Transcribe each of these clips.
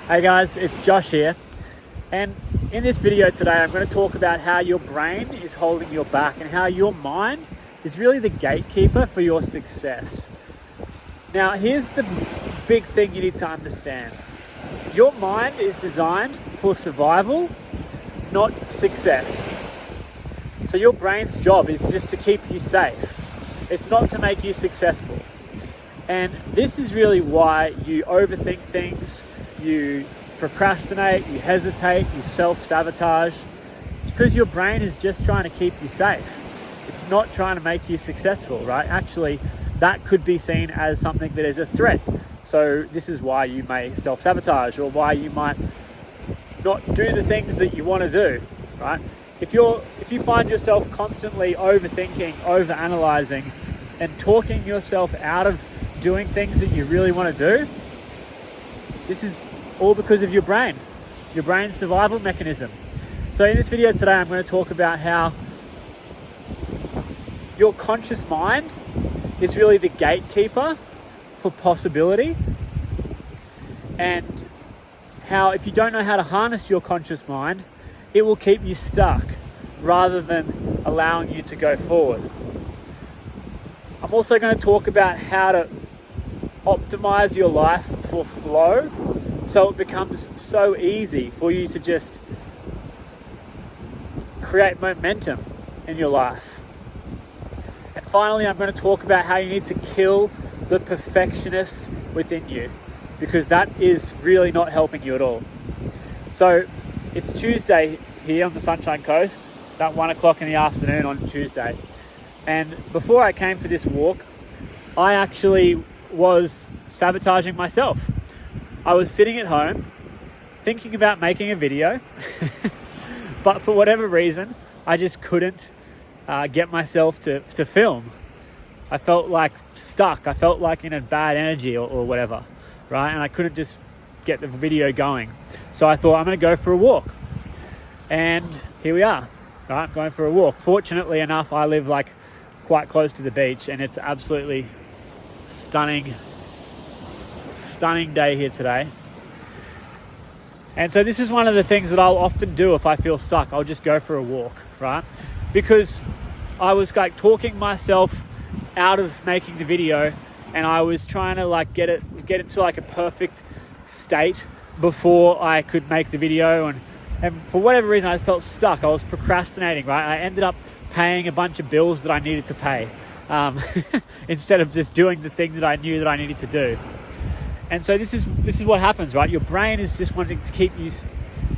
Hey guys, it's Josh here, and in this video today I'm going to talk about how your brain is holding you back and how your mind is really the gatekeeper for your success. Now here's the big thing you need to understand. Your mind is designed for survival, not success. So your brain's job is just to keep you safe. It's not to make you successful. And this is really why you overthink things, you procrastinate, you hesitate, you self-sabotage. It's because your brain is just trying to keep you safe. It's not trying to make you successful, right? Actually, that could be seen as something that is a threat. So this is why you may self-sabotage, or why you might not do the things that you want to do, right? If you find yourself constantly overthinking, overanalyzing, and talking yourself out of doing things that you really want to do, this is all because of your brain's survival mechanism. So in this video today, I'm going to talk about how your conscious mind is really the gatekeeper for possibility, and how if you don't know how to harness your conscious mind, it will keep you stuck rather than allowing you to go forward. I'm also going to talk about how to optimize your life for flow, so it becomes so easy for you to just create momentum in your life. And finally, I'm going to talk about how you need to kill the perfectionist within you, because that is really not helping you at all. So it's Tuesday here on the Sunshine Coast, about 1 o'clock in the afternoon on Tuesday. And before I came for this walk, I actually was sabotaging myself. I was sitting at home thinking about making a video, but for whatever reason, I just couldn't get myself to film. I felt like stuck. I felt like in a bad energy or whatever, right? And I couldn't just get the video going. So I thought, I'm going to go for a walk. And here we are, right? I'm going for a walk. Fortunately enough, I live like quite close to the beach, and it's absolutely stunning day here today. And so this is one of the things that I'll often do if I feel stuck. I'll just go for a walk, right? Because I was like talking myself out of making the video, and I was trying to like get into like a perfect state before I could make the video, and for whatever reason I just felt stuck. I was procrastinating, right? I ended up paying a bunch of bills that I needed to pay instead of just doing the thing that I knew that I needed to do. And so this is what happens, right? Your brain is just wanting to keep you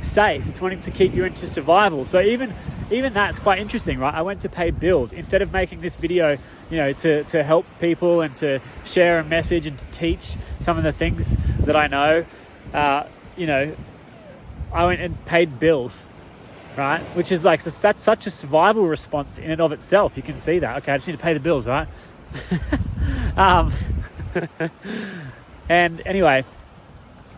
safe. It's wanting to keep you into survival. So even that's quite interesting, right? I went to pay bills instead of making this video, to help people and to share a message and to teach some of the things that I know. I went and paid bills, right? Which is like, that's such a survival response in and of itself. You can see that. Okay, I just need to pay the bills, right? And anyway,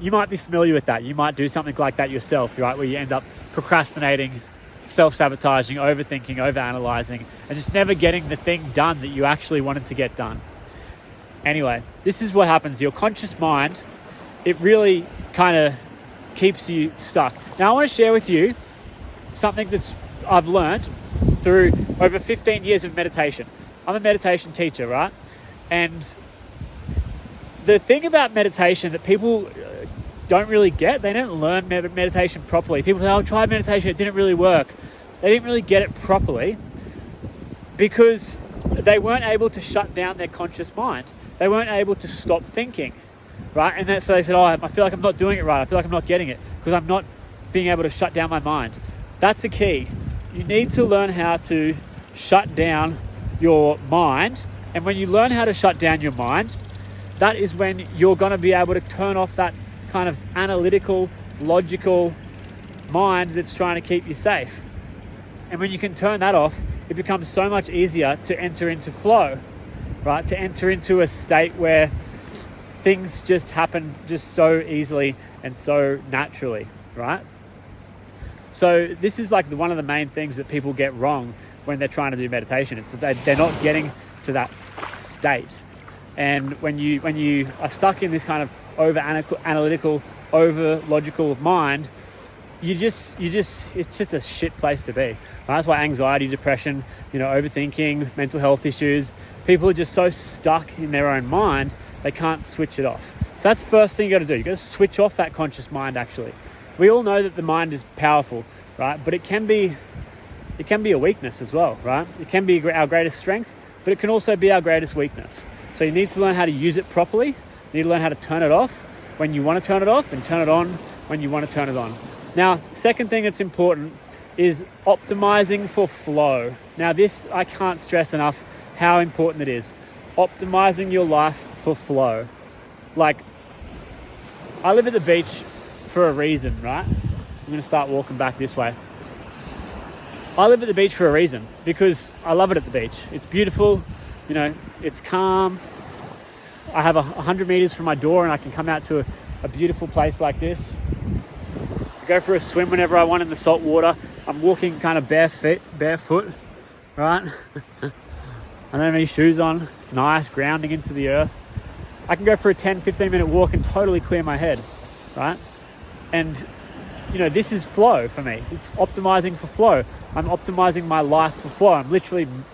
you might be familiar with that. You might do something like that yourself, right? Where you end up procrastinating, self-sabotaging, overthinking, overanalyzing, and just never getting the thing done that you actually wanted to get done. Anyway, this is what happens. Your conscious mind, it really kind of keeps you stuck. Now I want to share with you something that I've learned through over 15 years of meditation. I'm a meditation teacher, right? And the thing about meditation that people don't really get, they don't learn meditation properly. People say, I tried meditation, it didn't really work. They didn't really get it properly because they weren't able to shut down their conscious mind. They weren't able to stop thinking, right? And so they said, I feel like I'm not doing it right. I feel like I'm not getting it because I'm not being able to shut down my mind. That's the key. You need to learn how to shut down your mind. And when you learn how to shut down your mind, that is when you're going to be able to turn off that kind of analytical, logical mind that's trying to keep you safe. And when you can turn that off, it becomes so much easier to enter into flow, right? To enter into a state where things just happen just so easily and so naturally, right? So this is like one of the main things that people get wrong when they're trying to do meditation. It's that they're not getting to that state. And when you are stuck in this kind of over analytical over logical mind, it's just a shit place to be. Right? That's why anxiety, depression, overthinking, mental health issues, people are just so stuck in their own mind, they can't switch it off. So that's the first thing you got to do. You got to switch off that conscious mind. Actually, we all know that the mind is powerful, right? But it can be a weakness as well, right? It can be our greatest strength, but it can also be our greatest weakness. So you need to learn how to use it properly. You need to learn how to turn it off when you want to turn it off, and turn it on when you want to turn it on. Now, second thing that's important is optimizing for flow. Now, this, I can't stress enough how important it is. Optimizing your life for flow. Like, I live at the beach for a reason, right? I'm going to start walking back this way. I live at the beach for a reason, because I love it at the beach. It's beautiful, it's calm. I have 100 meters from my door and I can come out to a beautiful place like this. Go for a swim whenever I want in the salt water. I'm walking kind of barefoot, right? I don't have any shoes on. It's nice, grounding into the earth. I can go for a 10-15 minute walk and totally clear my head, right? And this is flow for me. It's optimizing for flow. I'm optimizing my life for flow.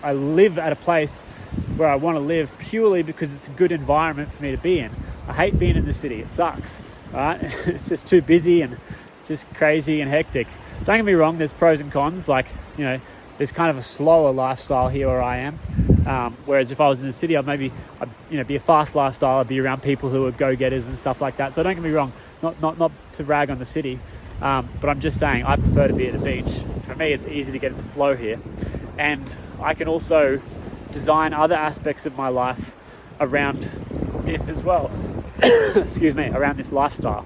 I live at a place where I want to live purely because it's a good environment for me to be in. I hate being in the city. It sucks, right? It's just too busy and just crazy and hectic. Don't get me wrong, there's pros and cons. Like, there's kind of a slower lifestyle here where I am. Whereas if I was in the city, I'd be a fast lifestyle. I'd be around people who are go-getters and stuff like that. So don't get me wrong, not to rag on the city. But I'm just saying, I prefer to be at the beach. For me, it's easy to get into flow here. And I can also design other aspects of my life around this as well. Around this lifestyle.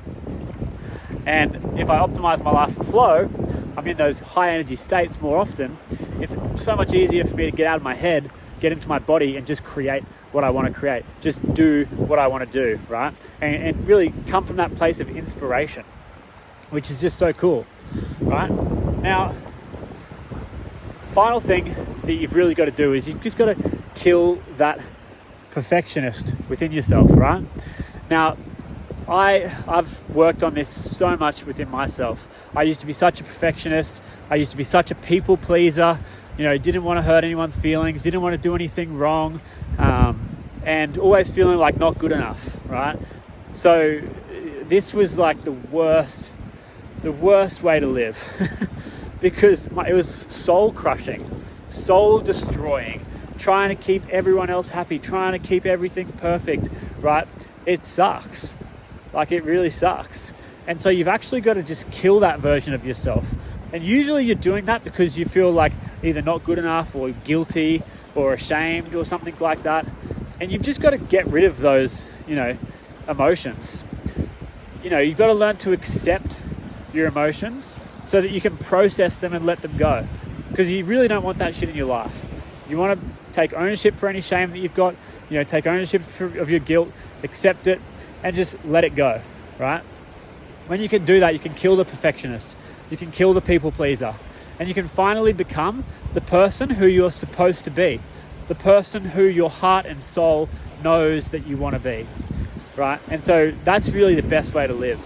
And if I optimize my life for flow, I'm in those high energy states more often. It's so much easier for me to get out of my head, get into my body and just create what I want to create. Just do what I want to do, right? And really come from that place of inspiration, which is just so cool, right? Now, final thing that you've really got to do is you've just got to kill that perfectionist within yourself, right? Now, I've worked on this so much within myself. I used to be such a perfectionist. I used to be such a people pleaser. Didn't want to hurt anyone's feelings, didn't want to do anything wrong, and always feeling like not good enough, right? So this was like the worst way to live because it was soul crushing, soul destroying, trying to keep everyone else happy, trying to keep everything perfect, right? It sucks. Like, it really sucks. And so you've actually got to just kill that version of yourself. And usually you're doing that because you feel like either not good enough or guilty or ashamed or something like that. And you've just got to get rid of those, emotions. You've got to learn to accept your emotions so that you can process them and let them go. Because you really don't want that shit in your life. You want to take ownership for any shame that you've got, take ownership of your guilt, accept it, and just let it go, right? When you can do that, you can kill the perfectionist, you can kill the people pleaser, and you can finally become the person who you're supposed to be, the person who your heart and soul knows that you want to be, right? And so that's really the best way to live.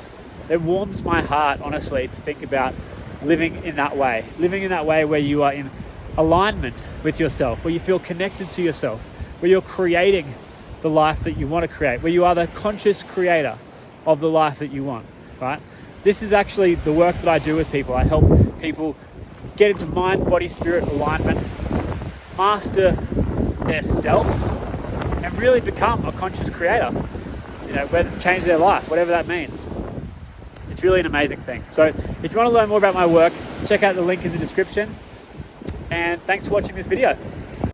It warms my heart, honestly, to think about living in that way where you are in alignment with yourself, where you feel connected to yourself, where you're creating the life that you want to create, where you are the conscious creator of the life that you want, right? This is actually the work that I do with people. I help people get into mind, body, spirit alignment, master their self, and really become a conscious creator, change their life, whatever that means. It's really an amazing thing. So if you want to learn more about my work, check out the link in the description. And thanks for watching this video.